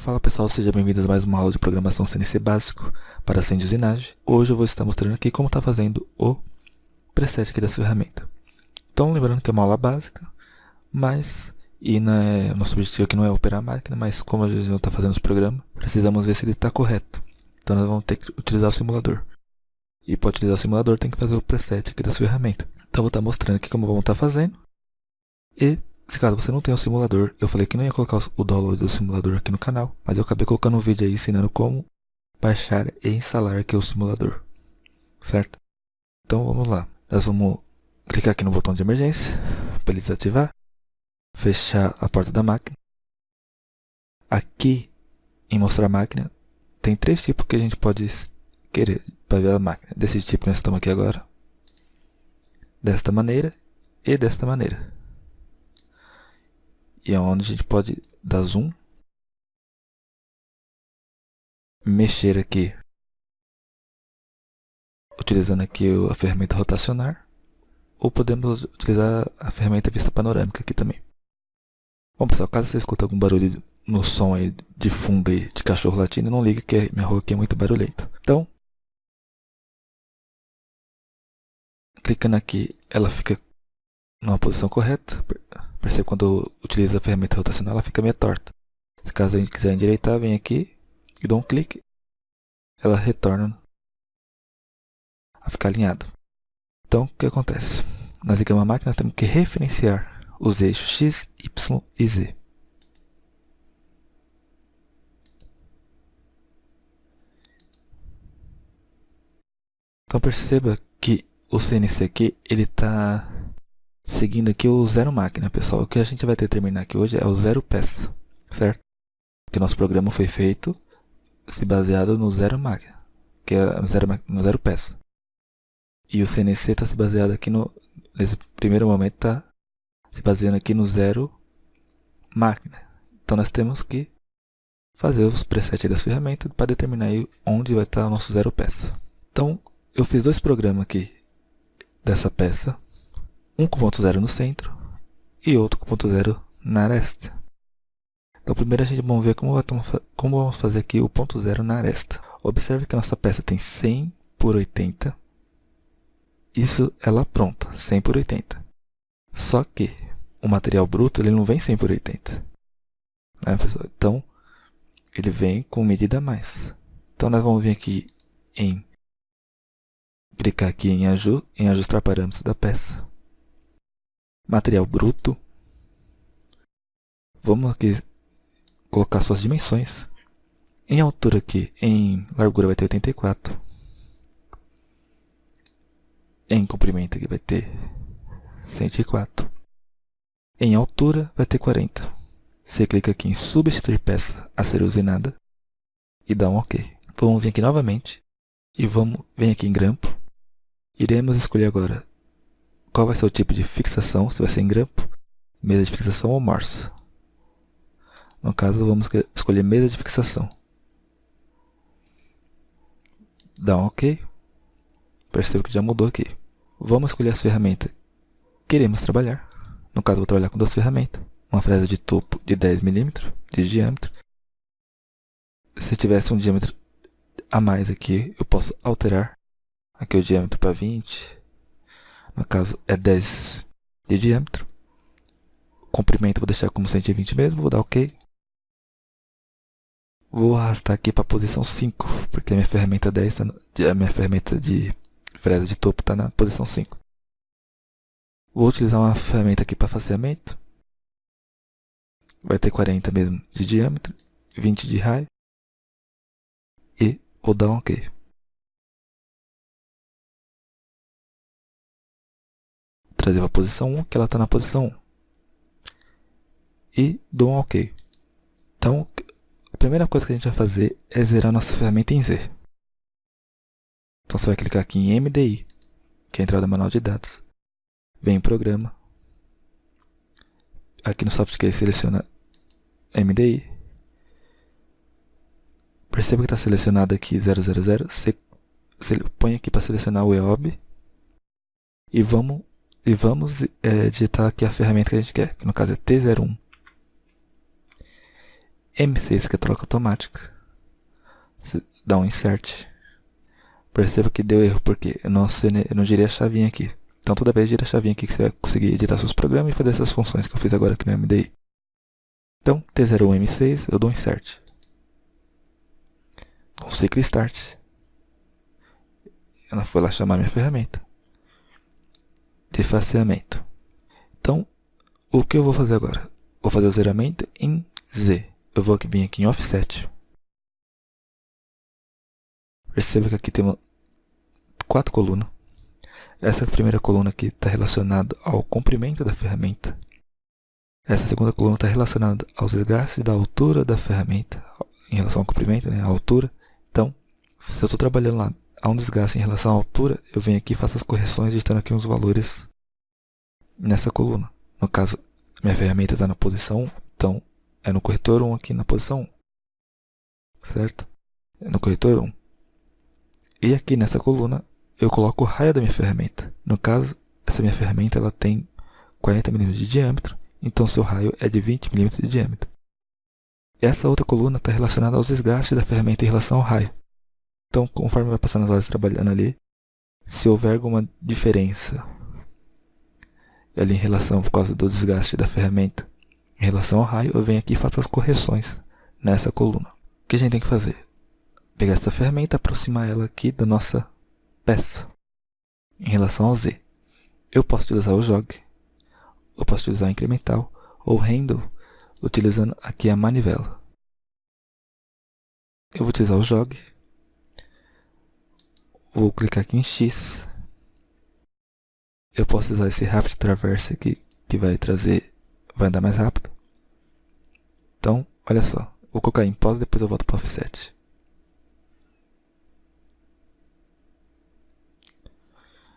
Fala pessoal, sejam bem-vindos a mais uma aula de programação CNC básico para Sandy usinagem. Hoje eu vou estar mostrando aqui como está fazendo o preset aqui dessa ferramenta. Então lembrando que é uma aula básica, mas o nosso objetivo aqui não é operar a máquina, mas como a gente não está fazendo os programas, precisamos ver se ele está correto. Então nós vamos ter que utilizar o simulador. E para utilizar o simulador tem que fazer o preset aqui dessa ferramenta. Então eu vou estar mostrando aqui como vamos estar fazendo. E se caso você não tem o simulador, eu falei que não ia colocar o download do simulador aqui no canal, mas eu acabei colocando um vídeo aí ensinando como baixar e instalar aqui o simulador, certo? Então vamos lá, nós vamos clicar aqui no botão de emergência para ele desativar, fechar a porta da máquina. Aqui em mostrar a máquina, tem três tipos que a gente pode querer para ver a máquina. Desse tipo que nós estamos aqui agora, desta maneira e desta maneira. E é onde a gente pode dar zoom, mexer aqui, utilizando aqui a ferramenta rotacionar, ou podemos utilizar a ferramenta vista panorâmica aqui também. Bom pessoal, caso você escute algum barulho no som aí de fundo aí de cachorro latindo, não liga que minha rua aqui é muito barulhenta. Então, clicando aqui, ela fica numa posição correta. Percebe quando eu utilizo a ferramenta rotacionar, ela fica meio torta. Se caso a gente quiser endireitar, vem aqui e dou um clique, ela retorna a ficar alinhada. Então, o que acontece? Nós ligamos a máquina, nós temos que referenciar os eixos X, Y e Z. Então perceba que o CNC aqui, ele está seguindo aqui o zero máquina, pessoal. O que a gente vai determinar aqui hoje é o zero peça, certo? Porque nosso programa foi feito se baseado no zero máquina, que é no zero peça. E o CNC está se baseado aqui nesse primeiro momento, está se baseando aqui no zero máquina. Então nós temos que fazer os presets das ferramentas para determinar aí onde vai estar o nosso zero peça. Então eu fiz dois programas aqui dessa peça, um com ponto zero no centro e outro com ponto zero na aresta. Então primeiro a gente vamos ver como vamos fazer aqui o ponto zero na aresta. Observe que a nossa peça tem 100 por 80. Isso ela pronta, 100 por 80. Só que o material bruto ele não vem 100 por 80. Né, pessoal? Então ele vem com medida a mais. Então nós vamos vir aqui clicar aqui em ajustar parâmetros da peça. Material bruto. Vamos aqui colocar suas dimensões. Em altura aqui, em largura vai ter 84. Em comprimento aqui vai ter 104. Em altura vai ter 40. Você clica aqui em substituir peça a ser usinada e dá um OK. Vamos vir aqui novamente e vem aqui em grampo. Iremos escolher agora qual vai ser o tipo de fixação, se vai ser em grampo, mesa de fixação ou morsa. No caso, vamos escolher mesa de fixação. Dá um OK. Percebo que já mudou aqui. Vamos escolher as ferramentas que queremos trabalhar. No caso, vou trabalhar com duas ferramentas. Uma fresa de topo de 10 mm de diâmetro. Se tivesse um diâmetro a mais aqui, eu posso alterar aqui o diâmetro para 20. No caso, é 10 de diâmetro. O comprimento vou deixar como 120 mesmo. Vou dar OK. Vou arrastar aqui para a posição 5, porque a minha ferramenta 10 a minha ferramenta de fresa de topo está na posição 5. Vou utilizar uma ferramenta aqui para faseamento. Vai ter 40 mesmo de diâmetro, 20 de raio. E vou dar um OK. Trazer para a posição 1, que ela está na posição 1. E dou um OK. Então, a primeira coisa que a gente vai fazer é zerar nossa ferramenta em Z. Então você vai clicar aqui em MDI, que é a entrada manual de dados. Vem em programa. Aqui no software seleciona MDI. Perceba que está selecionado aqui 000. Você põe aqui para selecionar o EOB. E vamos digitar aqui a ferramenta que a gente quer, que no caso é T01. M6, que é troca automática. Dá um insert. Perceba que deu erro, porque eu não girei a chavinha aqui. Então toda vez gira a chavinha aqui que você vai conseguir editar seus programas e fazer essas funções que eu fiz agora aqui no MDI. Então, T01 M6, eu dou um insert. Com ciclo start. Ela foi lá chamar minha ferramenta de faseamento. Então, o que eu vou fazer agora? Vou fazer o zeramento em Z. Eu vou vir aqui em offset. Perceba que aqui temos 4 colunas. Essa primeira coluna aqui está relacionada ao comprimento da ferramenta. Essa segunda coluna está relacionada aos desgastes da altura da ferramenta, em relação ao comprimento, né, a altura. Então, se eu estou trabalhando lá a um desgaste em relação à altura, eu venho aqui e faço as correções digitando aqui uns valores nessa coluna. No caso, minha ferramenta está na posição 1, então é no corretor 1 aqui na posição 1. Certo? É no corretor 1. E aqui nessa coluna, eu coloco o raio da minha ferramenta. No caso, essa minha ferramenta ela tem 40 mm de diâmetro, então seu raio é de 20 mm de diâmetro. Essa outra coluna está relacionada aos desgastes da ferramenta em relação ao raio. Então, conforme vai passando as horas trabalhando ali, se houver alguma diferença ali em relação, por causa do desgaste da ferramenta, em relação ao raio, eu venho aqui e faço as correções nessa coluna. O que a gente tem que fazer? Pegar essa ferramenta e aproximar ela aqui da nossa peça em relação ao Z. Eu posso utilizar o jog, eu posso utilizar o incremental ou handle utilizando aqui a manivela. Eu vou utilizar o jog, vou clicar aqui em X. Eu posso usar esse Rapid Traverse aqui que vai andar mais rápido. Então, olha só, vou colocar em pause e depois eu volto para o offset.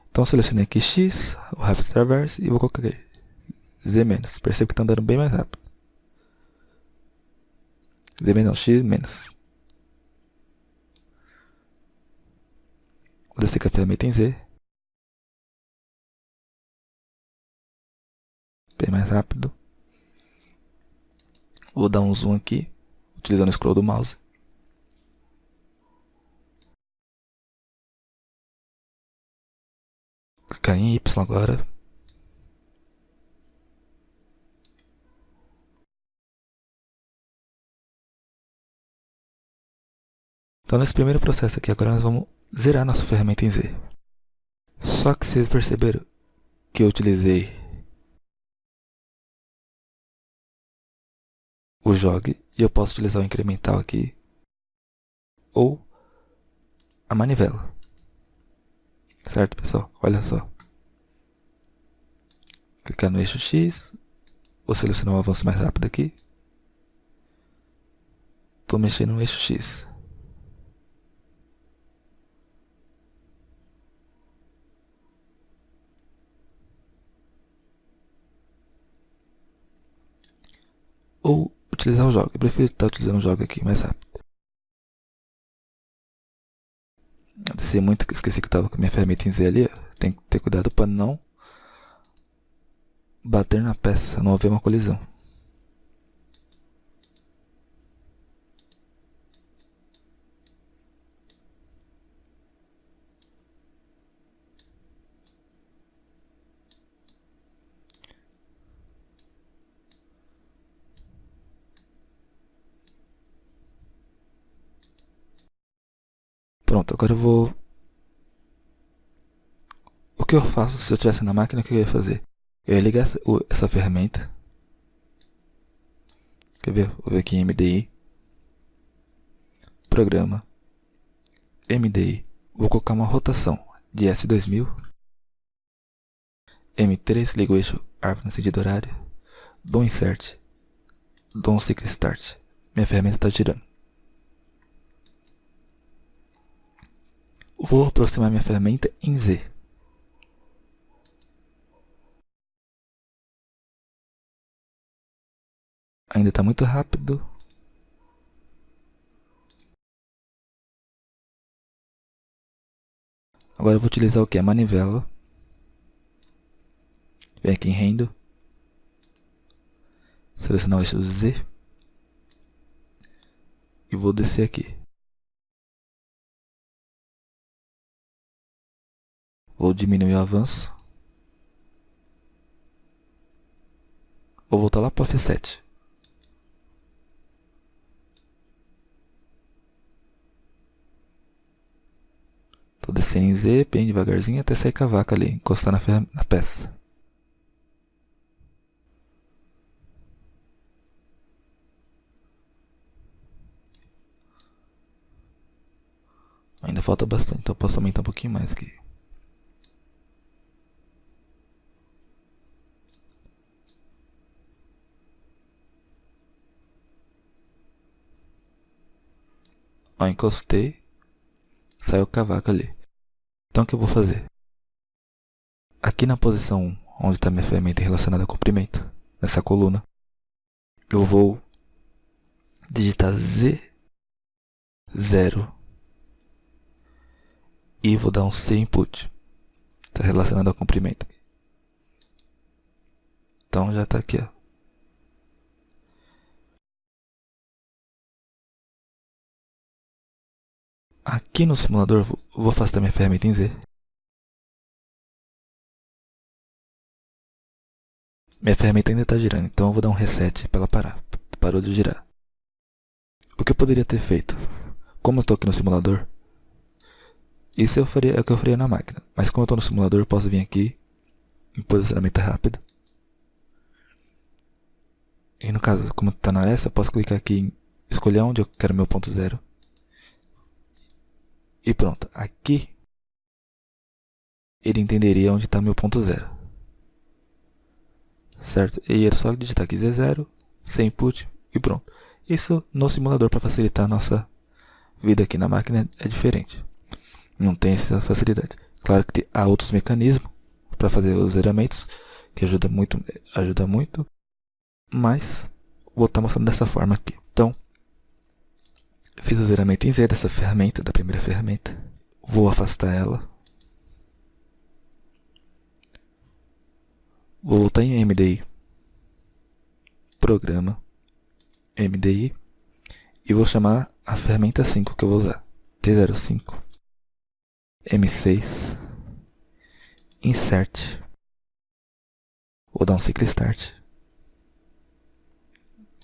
Então selecionei aqui X, o Rapid Traverse, e vou colocar aqui Z-. Percebe que está andando bem mais rápido. Z- não, X-. Vou descer com a ferramenta em Z. Bem mais rápido. Vou dar um zoom aqui, utilizando o scroll do mouse. Clicar em Y agora. Então nesse primeiro processo aqui, agora nós vamos zerar nossa ferramenta em Z. Só que vocês perceberam que eu utilizei o jog e eu posso utilizar o incremental aqui ou a manivela. Certo, pessoal? Olha só. Clicar no eixo X, vou selecionar o avanço mais rápido aqui. Estou mexendo no eixo X. Ou utilizar o jog. Eu prefiro estar utilizando o jog aqui mais rápido. Eu desci muito, esqueci que estava com a minha ferramenta em Z ali. Tem que ter cuidado para não bater na peça, não haver uma colisão. Pronto, agora eu vou... O que eu faço se eu estivesse na máquina, o que eu ia fazer? Eu ia ligar essa ferramenta. Quer ver? Vou ver aqui em MDI. Programa. MDI. Vou colocar uma rotação de S2000. M3, ligo o eixo árvore no sentido horário. Dou um insert. Dou um ciclo start. Minha ferramenta está girando. Vou aproximar minha ferramenta em Z. Ainda está muito rápido. Agora eu vou utilizar o que? A manivela. Vem aqui em Handle. Selecionar o eixo Z. vou descer aqui. Vou diminuir o avanço. Vou voltar lá para o offset. Tô descendo em Z, bem devagarzinho, até sair com a vaca ali, encostar na peça. Ainda falta bastante, então eu posso aumentar um pouquinho mais aqui. Ó, encostei, saiu com a vaca ali. Então o que eu vou fazer? Aqui na posição onde está minha ferramenta relacionada ao comprimento, nessa coluna, eu vou digitar Z0 e vou dar um C input. Está relacionado ao comprimento. Então já está aqui, ó. Aqui no simulador, vou afastar minha ferramenta em Z. Minha ferramenta ainda está girando, então eu vou dar um reset para ela parar. Parou de girar. O que eu poderia ter feito? Como eu estou aqui no simulador, isso é o que eu faria na máquina. Mas como eu estou no simulador, eu posso vir aqui em posicionamento rápido. E no caso, como está na aresta, eu posso clicar aqui em escolher onde eu quero meu ponto zero. E pronto, aqui ele entenderia onde está meu ponto zero. Certo? E era só digitar aqui Z0, sem input e pronto. Isso no simulador para facilitar a nossa vida aqui na máquina é diferente. Não tem essa facilidade. Claro que há outros mecanismos para fazer os zeramentos que ajuda muito, mas vou estar mostrando dessa forma aqui. Então, fiz o zeramento em Z dessa ferramenta, da primeira ferramenta. Vou afastar ela. Vou voltar em MDI, Programa, MDI, e vou chamar a ferramenta 5 que eu vou usar. T05, M6, Insert. Vou dar um Cycle Start.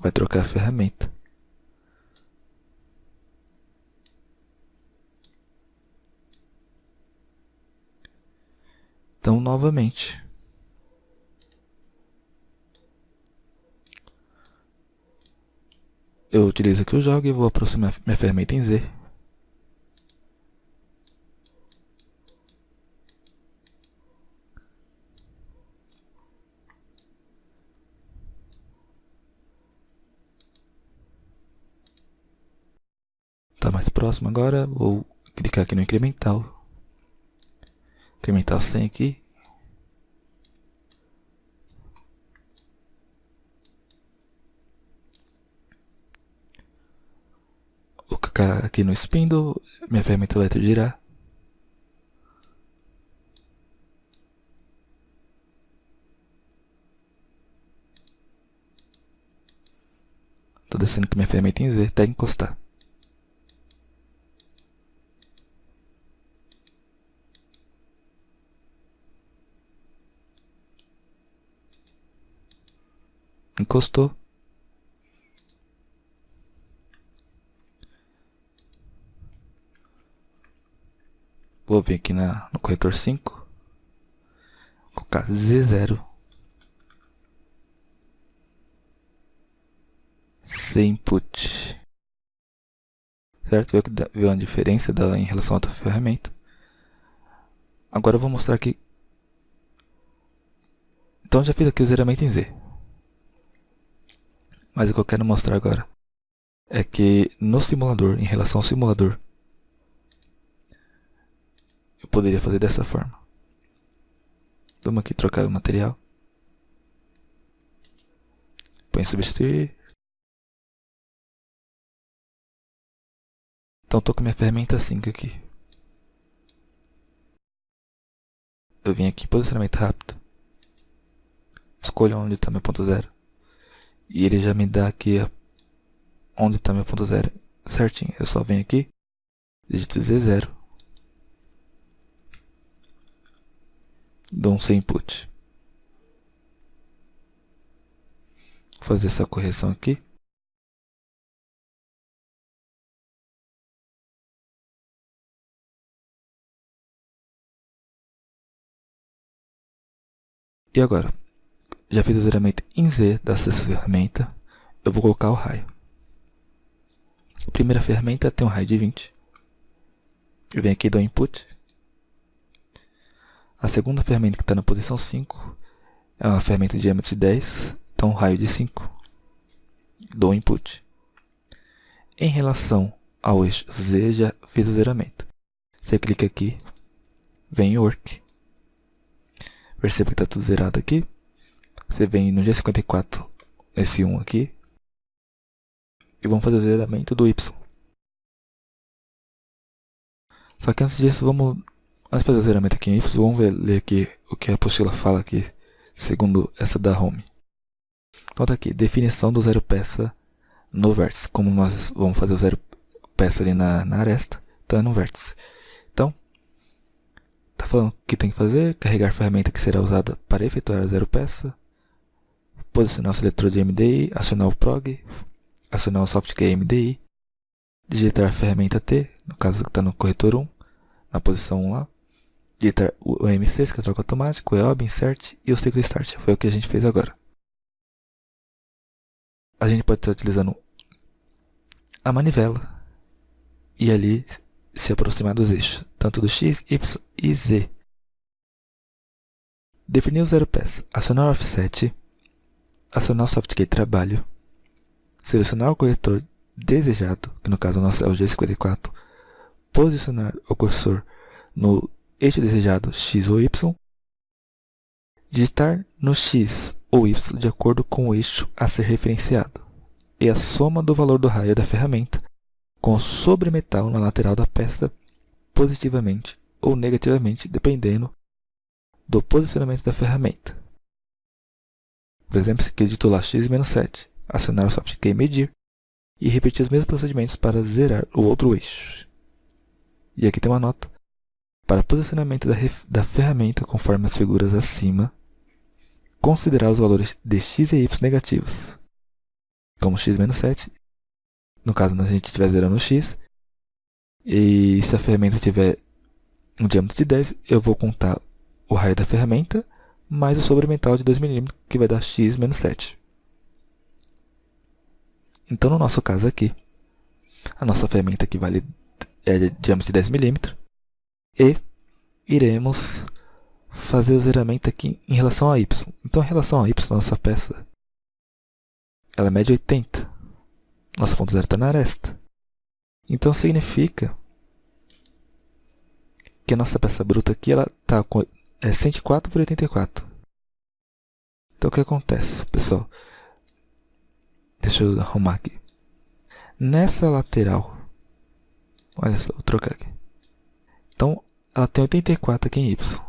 Vai trocar a ferramenta. Então, novamente, eu utilizo aqui o jogo e vou aproximar minha ferramenta em Z. Tá mais próximo agora, vou clicar aqui no incremental. Incremental 100 aqui. Vou clicar aqui no spindle, minha ferramenta vai girar. Tô descendo com minha ferramenta em Z até encostar. Encostou. Vou vir aqui no corretor 5. Colocar Z0. C input. Certo? Viu a diferença dela em relação a outra ferramenta. Agora eu vou mostrar aqui. Então já fiz aqui o zeramento em Z. Mas o que eu quero mostrar agora é que no simulador, em relação ao simulador, eu poderia fazer dessa forma. Vamos aqui trocar o material. Põe em substituir. Então estou com minha ferramenta 5 aqui. Eu vim aqui em posicionamento rápido. Escolho onde está meu ponto zero. E ele já me dá aqui onde está meu ponto zero. certinho. Eu só venho aqui, digito Z0, dou um sem input. Vou fazer essa correção aqui. E agora, já fiz o zeramento em Z dessa ferramenta, eu vou colocar o raio. A primeira ferramenta tem um raio de 20. Eu venho aqui e dou input. A segunda ferramenta que está na posição 5 é uma ferramenta de diâmetro de 10, então um raio de 5. Dou input. Em relação ao eixo Z, já fiz o zeramento. Você clica aqui, vem em Work. Perceba que está tudo zerado aqui. Você vem no G54, esse 1 aqui. E vamos fazer o zeramento do Y. Só que antes disso, antes de fazer o zeramento aqui em Y, vamos ler aqui o que a apostila fala aqui, segundo essa da Home. Então tá aqui, definição do zero peça no vértice. Como nós vamos fazer o zero peça ali na aresta, então é no vértice. Então, tá falando o que tem que fazer: carregar a ferramenta que será usada para efetuar a zero peça, posicionar o seletor de MDI, acionar o prog, acionar o soft-key MDI, digitar a ferramenta T, no caso que está no corretor 1, na posição 1 lá, digitar o MC, que é a troca automática, o EOB, insert e o ciclo start. Foi o que a gente fez agora. A gente pode estar utilizando a manivela e ali se aproximar dos eixos, tanto do X, Y e Z. Definir o zero peça, acionar o offset, acionar o soft key trabalho, selecionar o corretor desejado, que no caso nosso é o G54, posicionar o cursor no eixo desejado X ou Y, digitar no X ou Y de acordo com o eixo a ser referenciado, e a soma do valor do raio da ferramenta com o sobremetal na lateral da peça positivamente ou negativamente, dependendo do posicionamento da ferramenta. Por exemplo, se digito lá X-7, acionar o soft key medir e repetir os mesmos procedimentos para zerar o outro eixo. E aqui tem uma nota: para posicionamento da ferramenta conforme as figuras acima, considerar os valores de x e y negativos, como x-7, no caso a gente estiver zerando o x, e se a ferramenta tiver um diâmetro de 10, eu vou contar o raio da ferramenta mais o sobremental de 2 mm, que vai dar x-7. Então, no nosso caso aqui, a nossa ferramenta aqui é de diâmetro de 10 mm, e iremos fazer o zeramento aqui em relação a y. Então, em relação a y, nossa peça, ela mede 80. Nosso ponto zero está na aresta. Então, significa que a nossa peça bruta aqui está com 104 por 84. Então, o que acontece, pessoal? Deixa eu arrumar aqui. Nessa lateral, olha só, vou trocar aqui. Então, ela tem 84 aqui em y.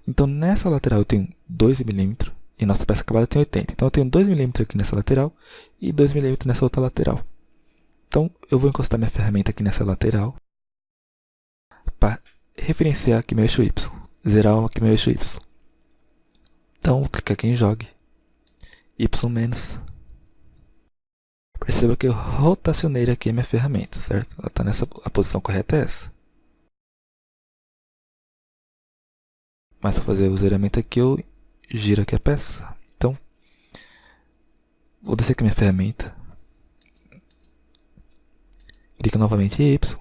Então, nessa lateral eu tenho 2 mm e nossa peça acabada tem 80. Então, eu tenho 2 mm aqui nessa lateral e 2 mm nessa outra lateral. Então, eu vou encostar minha ferramenta aqui nessa lateral para referenciar aqui meu eixo y. Zerar aqui meu eixo y. Então, vou clicar aqui em jogue. Y menos. Perceba que eu rotacionei aqui a minha ferramenta, certo? Ela está a posição correta é essa. Mas para fazer o zeramento aqui, eu giro aqui a peça. Então, vou descer aqui a minha ferramenta. Clica novamente em Y.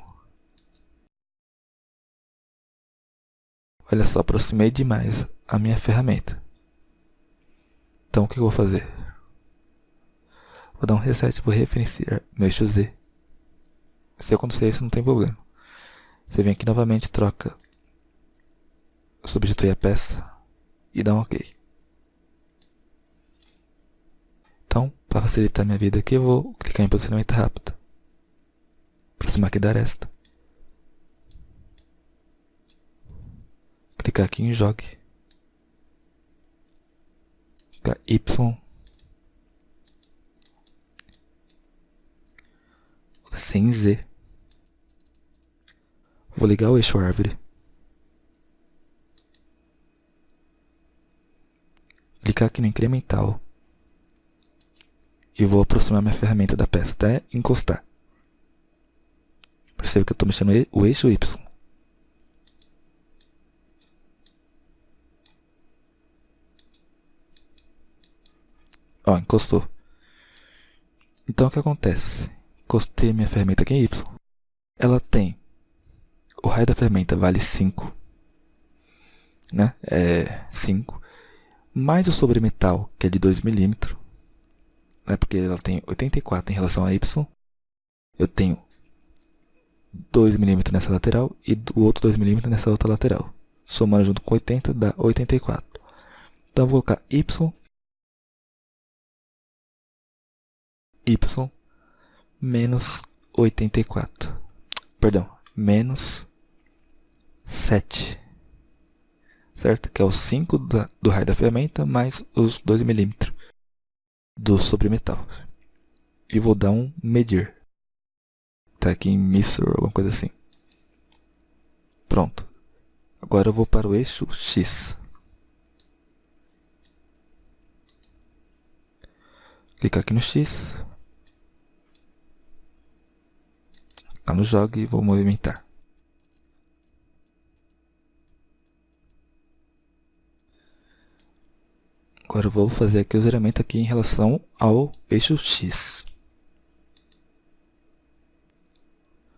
Olha só, aproximei demais a minha ferramenta. Então, o que eu vou fazer? Vou dar um reset, vou referenciar meu eixo Z. Se acontecer isso, não tem problema. Você vem aqui novamente, troca, substitui a peça e dá um OK. Então, para facilitar minha vida aqui, eu vou clicar em posicionamento rápido. Aproximar aqui da aresta. Clicar aqui em jogue. Clicar Y. Vou sem Z. Vou ligar o eixo árvore. Clicar aqui no incremental. E vou aproximar minha ferramenta da peça até encostar. Perceba que eu estou mexendo o eixo Y. Ó, encostou. Então o que acontece? Encostei minha ferramenta aqui em Y. Ela tem... O raio da ferramenta vale 5. Né? É 5. Mais o sobremetal, que é de 2 milímetros. Né? Porque ela tem 84 em relação a Y. Eu tenho 2 milímetros nessa lateral e o outro 2 milímetros nessa outra lateral. Somando junto com 80 dá 84. Então eu vou colocar Y menos 84. Perdão, menos 7. Certo? Que é o 5 do raio da ferramenta mais os 2 milímetros do sobremetal. E vou dar um medir. Tá aqui em Missor, alguma coisa assim. Pronto. Agora eu vou para o eixo X. Clicar aqui no X. Tá no jogo e vou movimentar. Agora eu vou fazer aqui o zeramento aqui em relação ao eixo X.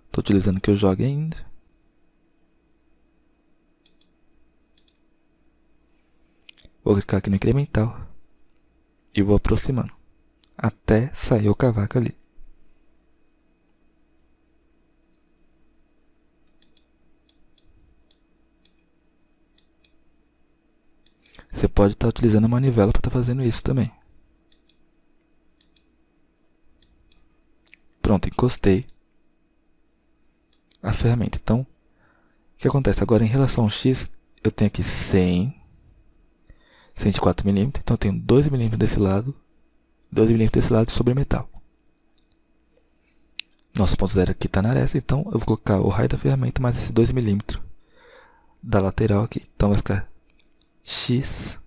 Estou utilizando aqui o jogue ainda. Vou clicar aqui no incremental. E vou aproximando. Até sair o cavaco ali. Você pode estar utilizando a manivela para estar fazendo isso também. Pronto, encostei a ferramenta. Então, o que acontece? Agora, em relação ao X, eu tenho aqui 100, 104 milímetros. Então, eu tenho 2 milímetros desse lado, 2 milímetros desse lado sobre metal. Nosso ponto zero aqui está na aresta, então eu vou colocar o raio da ferramenta mais esses 2 milímetros da lateral aqui. Então, vai ficar X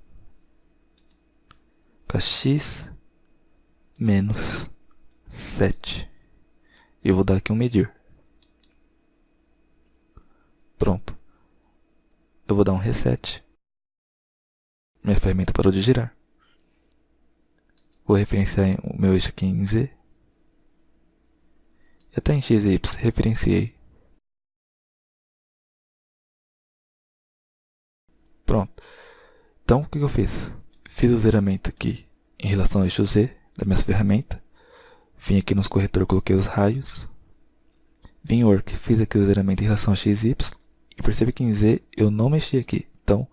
menos 7. E eu vou dar aqui um medir. Pronto. Eu vou dar um reset. Minha ferramenta parou de girar. Vou referenciar o meu eixo aqui em Z. E até em X e Y referenciei. Pronto. Então, o que eu fiz? Fiz o zeramento aqui em relação ao eixo Z da minha ferramenta. Vim aqui nos corretores, coloquei os raios. Vim em Work, fiz aqui o zeramento em relação a X e Y. E percebe que em Z eu não mexi aqui. Então,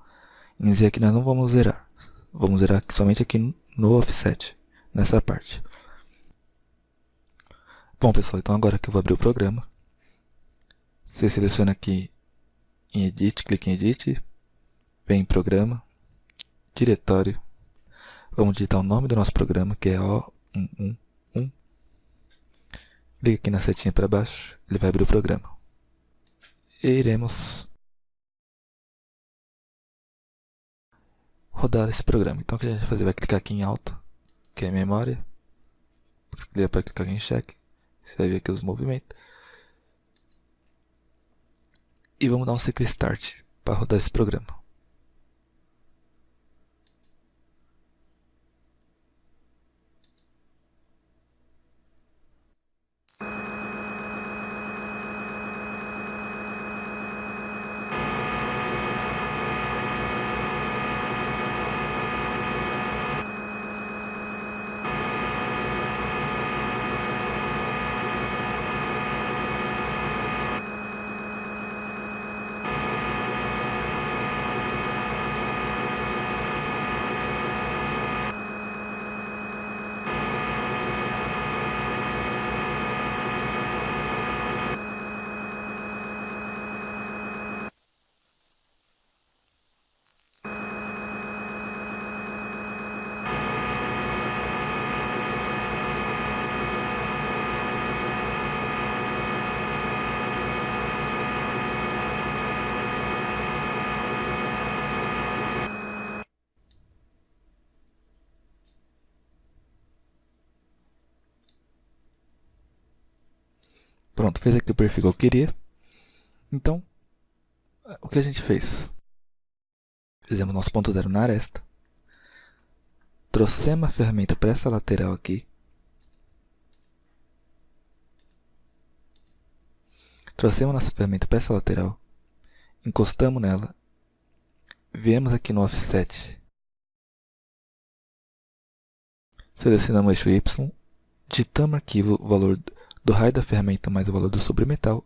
em Z aqui nós não vamos zerar. Vamos zerar somente aqui no Offset, nessa parte. Bom, pessoal, então agora que eu vou abrir o programa. Você seleciona aqui em Edit, clica em Edit. Vem em Programa, Diretório. Vamos digitar o nome do nosso programa, que é O111. Clica aqui na setinha para baixo, ele vai abrir o programa. E iremos rodar esse programa. Então o que a gente vai fazer? Vai clicar aqui em Alto, que é memória. Clica para clicar aqui em Check. Você vai ver aqui os movimentos. E vamos dar um Click Start para rodar esse programa. Pronto, fez aqui o perfil que eu queria. Então, o que a gente fez? Fizemos nosso ponto zero na aresta. Trouxemos a ferramenta para essa lateral aqui. Trouxemos nossa ferramenta para essa lateral. Encostamos nela. Viemos aqui no offset. Selecionamos o eixo Y. Digitamos aqui o valor do raio da ferramenta mais o valor do sobremetal.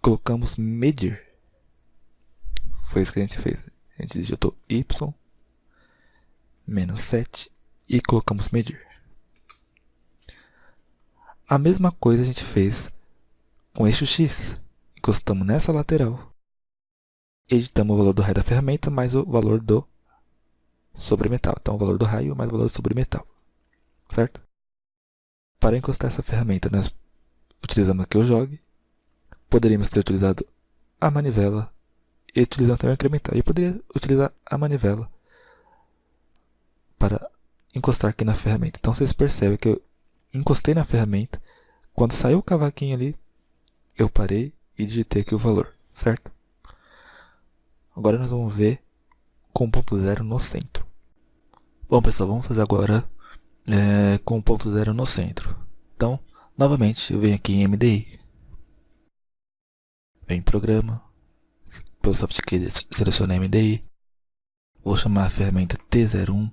Colocamos medir. Foi isso que a gente fez. A gente digitou Y menos 7 e colocamos medir. A mesma coisa a gente fez com o eixo X. Encostamos nessa lateral. Editamos o valor do raio da ferramenta mais o valor do sobremetal. Então, o valor do raio mais o valor do sobremetal. Certo? Para encostar essa ferramenta, nós utilizamos aqui o jogue. Poderíamos ter utilizado a manivela e utilizando também o incremental. E eu poderia utilizar a manivela para encostar aqui na ferramenta. Então, vocês percebem que eu encostei na ferramenta. Quando saiu o cavaquinho ali, eu parei e digitei aqui o valor. Certo? Agora nós vamos ver com o ponto zero no centro. Bom, pessoal, vamos fazer agora com o ponto zero no centro. Então, novamente, eu venho aqui em MDI. Venho em Programa. Pelo soft key, seleciono MDI. Vou chamar a ferramenta T01.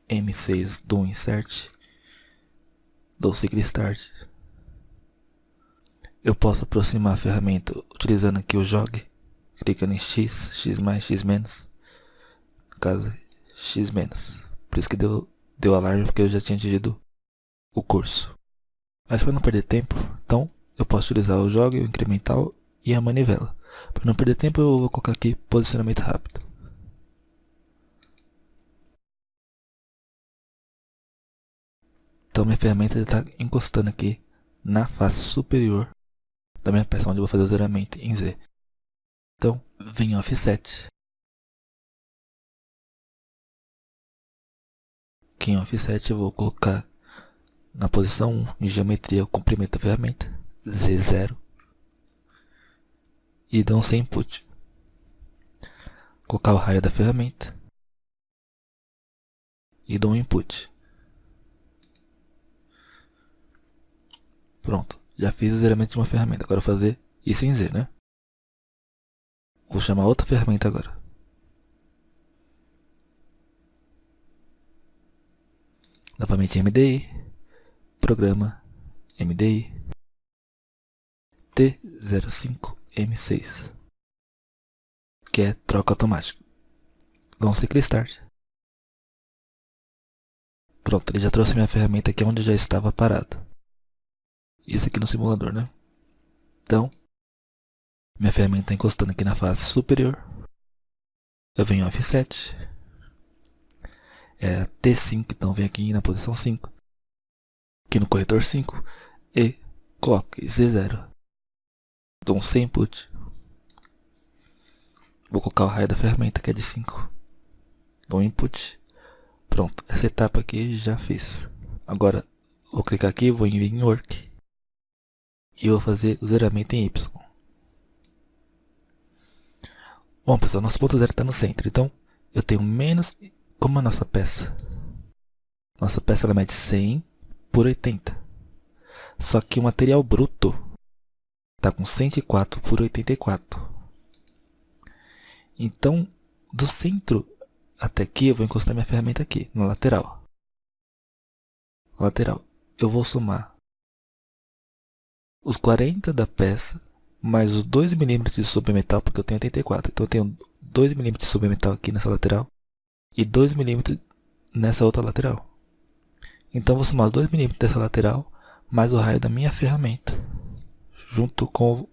M6, dou um Insert. Dou Cycle Start. Eu posso aproximar a ferramenta utilizando aqui o jogue. Clicando em X, X mais, X menos. No caso, X menos. Por isso que deu alarme, porque eu já tinha atingido o curso. Mas para não perder tempo, então eu posso utilizar o jogue, o incremental e a manivela. Para não perder tempo, eu vou colocar aqui posicionamento rápido. Então minha ferramenta está encostando aqui na face superior da minha peça, onde eu vou fazer o zeramento em Z. Então, vem em Offset. Aqui em Offset eu vou colocar na posição 1, em geometria, o comprimento da ferramenta, Z0. E dou um sem input. Colocar o raio da ferramenta. E dou um input. Pronto, já fiz o zeramento de uma ferramenta. Agora eu vou fazer isso em Z, né? Vou chamar outra ferramenta agora. Novamente MDI, Programa, MDI, T05M6, que é troca automática. Dou um Cycle Start. Pronto, ele já trouxe minha ferramenta aqui onde já estava parado. Isso aqui no simulador, né? Então, minha ferramenta está encostando aqui na face superior. Eu venho em Offset. É a T5, então vem aqui na posição 5. Aqui no corretor 5. E coloco Z0. Dou um sem input. Vou colocar o raio da ferramenta que é de 5. Dou um input. Pronto, essa etapa aqui já fiz. Agora, vou clicar aqui, vou em Work. E vou fazer o zeramento em Y. Bom, pessoal, nosso ponto zero está no centro. Então, eu tenho menos... Como a nossa peça ela mede 100 por 80. Só que o material bruto está com 104 por 84. Então, do centro até aqui, eu vou encostar minha ferramenta aqui, na lateral. Na lateral, eu vou somar os 40 da peça, mais os 2 mm de submetal, porque eu tenho 84. Então, eu tenho 2 mm de submetal aqui nessa lateral e 2 mm nessa outra lateral. Então, vou somar os 2 mm dessa lateral, mais o raio da minha ferramenta, junto com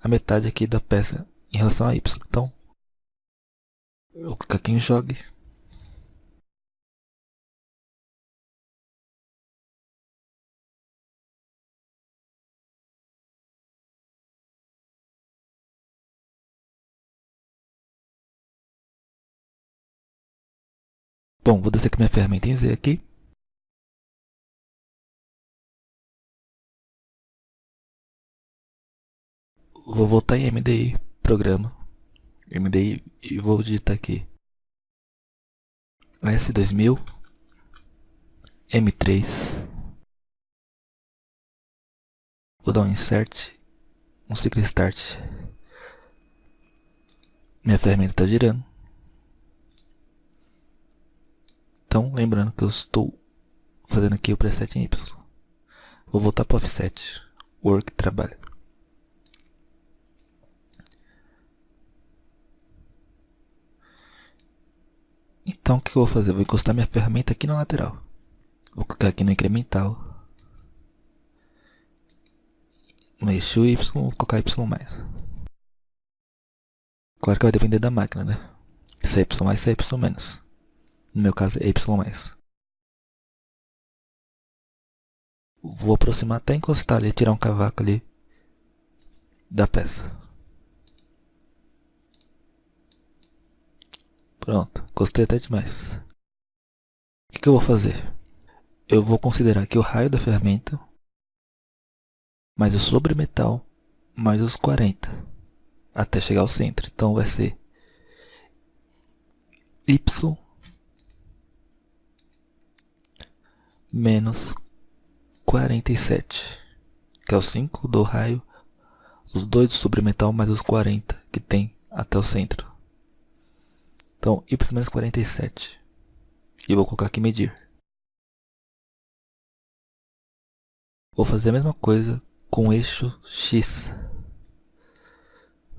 a metade aqui da peça em relação a Y. Então, eu vou clicar aqui em Jogue. Bom, vou descer aqui minha ferramenta em Z aqui. Vou voltar em MDI, programa, MDI, e vou digitar aqui S2000 M3. Vou dar um insert, um ciclo start. Minha ferramenta está girando. Então, lembrando que eu estou fazendo aqui o preset em Y. Vou voltar para o offset, work, trabalho. Então, o que eu vou fazer? Vou encostar minha ferramenta aqui na lateral. Vou clicar aqui no incremental. No eixo Y, vou colocar Y mais. Claro que vai depender da máquina, né? Se é Y mais, se é Y menos. No meu caso é Y mais. Vou aproximar até encostar ali, tirar um cavaco ali da peça. Pronto, encostei até demais. O que eu vou fazer? Eu vou considerar aqui o raio da ferramenta, mais o sobremetal, mais os 40, até chegar ao centro. Então vai ser Y menos 47, que é o 5 do raio, os 2 do sobremetal mais os 40 que tem até o centro. Então, Y menos 47. E vou colocar aqui medir. Vou fazer a mesma coisa com o eixo X.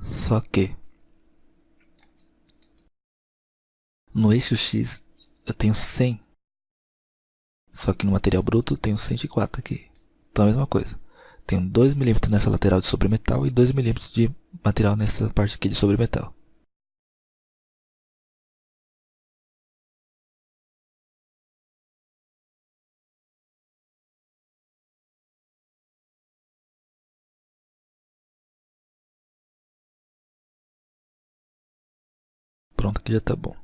Só que no eixo X eu tenho 100. Só que no material bruto eu tenho 104 aqui. Então a mesma coisa. Tenho 2 mm nessa lateral de sobremetal e 2 mm de material nessa parte aqui de sobremetal. Pronto, aqui já tá bom.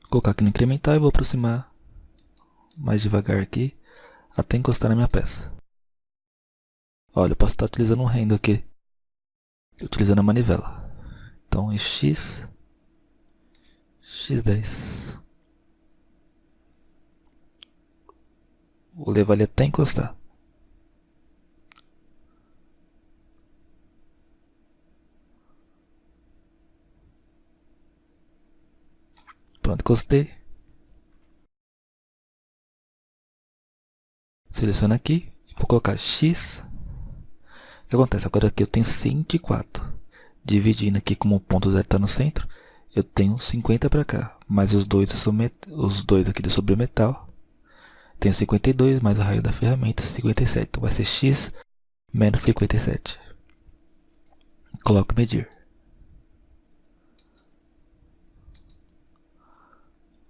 Vou colocar aqui no incremental e vou aproximar mais devagar aqui até encostar na minha peça. Olha, eu posso estar utilizando um rendo aqui, utilizando a manivela. Então, X, X10. Vou levar ele até encostar. Pronto, encostei. Seleciono aqui e vou colocar X. O que acontece? Agora aqui eu tenho 104. Dividindo aqui como o ponto zero está no centro, eu tenho 50 para cá. Mais os dois aqui do sobremetal. Tenho 52 mais o raio da ferramenta, 57. Então vai ser X menos 57. Coloco medir.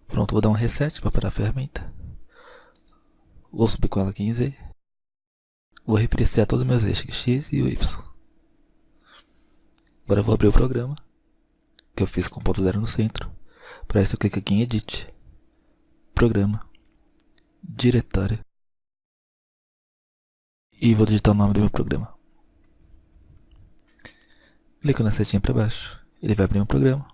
Pronto, vou dar um reset para parar a ferramenta. Vou subir com ela aqui em Z. Vou referenciar todos os meus eixos, X e o Y. Agora eu vou abrir o programa, que eu fiz com o ponto zero no centro. Para isso eu clico aqui em Edit, Programa, Diretório. E vou digitar o nome do meu programa. Clico na setinha para baixo, ele vai abrir um programa.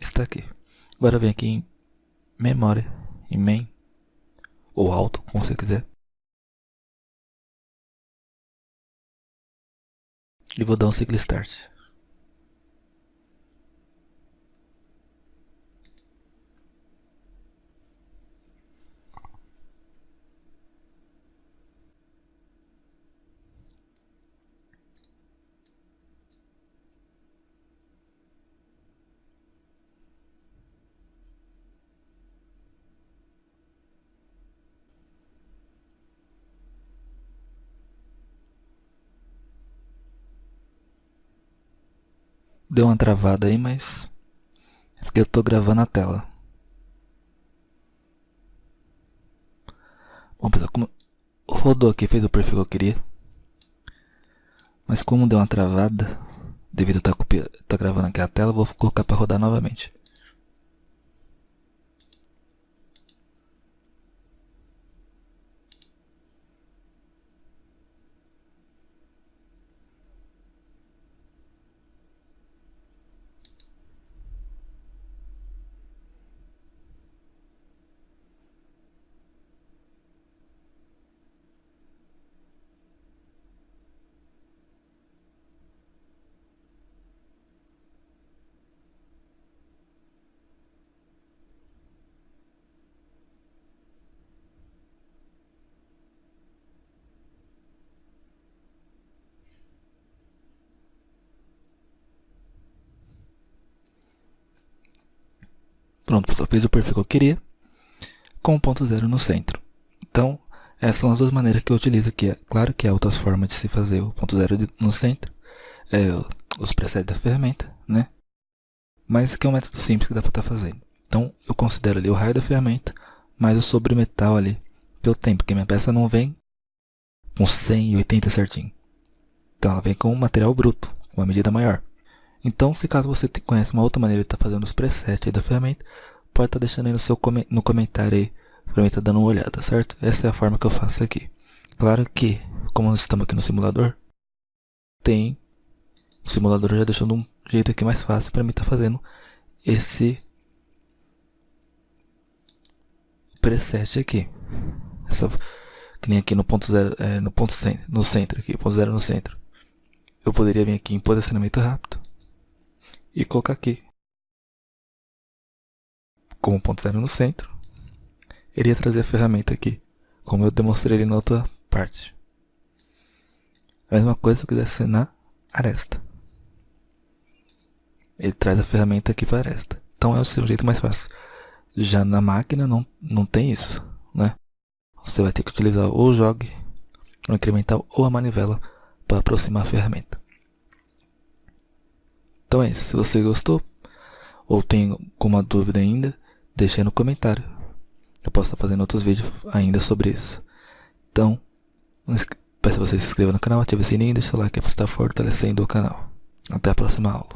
Está aqui. Agora vem aqui em Memória, em Main, ou Auto, como você quiser. E vou dar um ciclo Start. Deu uma travada aí, mas é porque eu tô gravando a tela. Bom, pessoal, como rodou aqui, fez o perfil que eu queria. Mas como deu uma travada, devido a estar gravando aqui a tela, eu vou colocar para rodar novamente. Pronto, pessoal, fez o perfil que eu queria, com o ponto zero no centro. Então, essas são as duas maneiras que eu utilizo aqui. Claro que há outras formas de se fazer o ponto zero no centro, os presets da ferramenta, né? Mas esse aqui é um método simples que dá para estar fazendo. Então, eu considero ali o raio da ferramenta, mais o sobremetal ali que eu tenho, porque minha peça não vem com 180 certinho. Então, ela vem com um material bruto, com uma medida maior. Então, se caso você conhece uma outra maneira de estar fazendo os presets aí da ferramenta, pode estar deixando aí no comentário aí, para mim estar dando uma olhada, certo? Essa é a forma que eu faço aqui. Claro que, como nós estamos aqui no simulador, o simulador já deixou de um jeito aqui mais fácil para mim estar fazendo esse preset aqui. Que nem aqui no ponto zero, no centro aqui, ponto zero no centro. Eu poderia vir aqui em posicionamento rápido e colocar aqui como ponto zero no centro. Iria trazer a ferramenta aqui, como eu demonstrei ali na outra parte. A mesma coisa se eu quisesse ser na aresta. Ele traz a ferramenta aqui para a aresta. Então é o seu jeito mais fácil. Já na máquina não tem isso, né? Você vai ter que utilizar ou o jog, o incremental ou a manivela para aproximar a ferramenta. Então é isso. Se você gostou ou tem alguma dúvida ainda, deixa aí no comentário. Eu posso estar fazendo outros vídeos ainda sobre isso. Então, peço que você se inscreva no canal, ative o sininho e deixa o like para estar fortalecendo o canal. Até a próxima aula.